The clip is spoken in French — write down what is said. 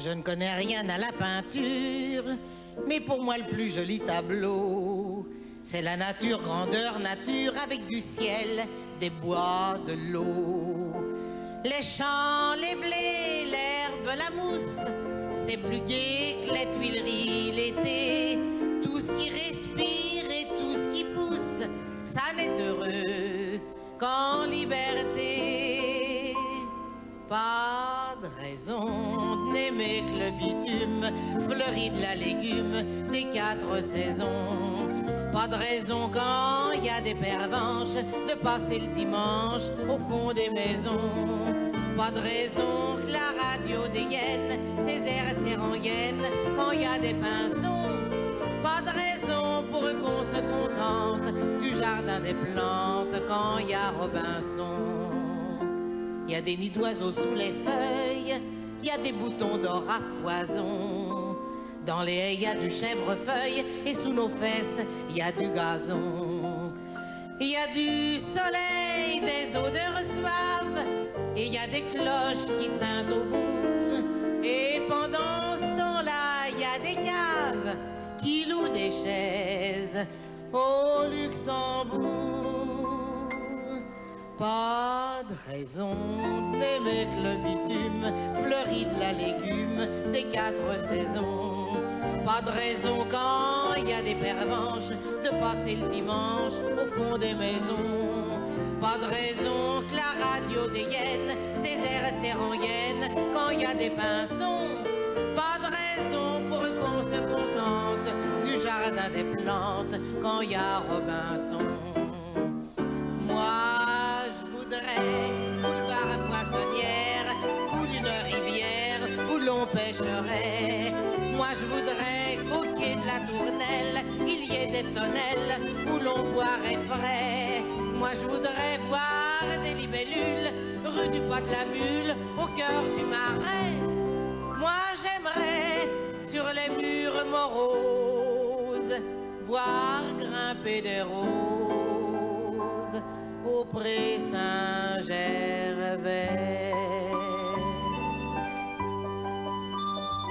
Je ne connais rien à la peinture, mais pour moi le plus joli tableau, c'est la nature, grandeur nature, avec du ciel, des bois, de l'eau. Les champs, les blés, l'herbe, la mousse, c'est plus gai que les Tuileries l'été. Tout ce qui respire et tout ce qui pousse, ça n'est heureux qu'en liberté. Pas de raison d'aimer que le bitume fleurit de la légume des 4 saisons. Pas de raison quand il y a des pervenches de passer le dimanche au fond des maisons. Pas de raison que la radio dégaine ses airs et ses rengaines quand il y a des pinsons. Pas de raison pour qu'on se contente du jardin des plantes quand il y a Robinson. Il y a des nids d'oiseaux sous les feuilles, il y a des boutons d'or à foison. Dans les haies, il y a du chèvrefeuille et sous nos fesses, il y a du gazon. Il y a du soleil, des odeurs suaves et il y a des cloches qui tintent au bout. Et pendant ce temps-là, il y a des caves qui louent des chaises au Luxembourg. Pas de raison d'aimer que le bitume fleurit de la légume des 4 saisons. Pas de raison quand il y a des pervenches de passer le dimanche au fond des maisons. Pas de raison que la radio dégaine ses airs et ses rengaines quand il y a des pinsons. Pas de raison pour qu'on se contente du jardin des plantes quand il y a Robinson. Moi, je voudrais boulevard poissonnière ou une rivière où l'on pêcherait. Moi, je voudrais qu'au quai de la Tournelle, il y ait des tonnelles où l'on boirait frais. Moi, je voudrais voir des libellules rue du Pas de la Mule, au cœur du Marais. Moi, j'aimerais sur les murs moroses voir grimper des roses au pré Saint-Gervais.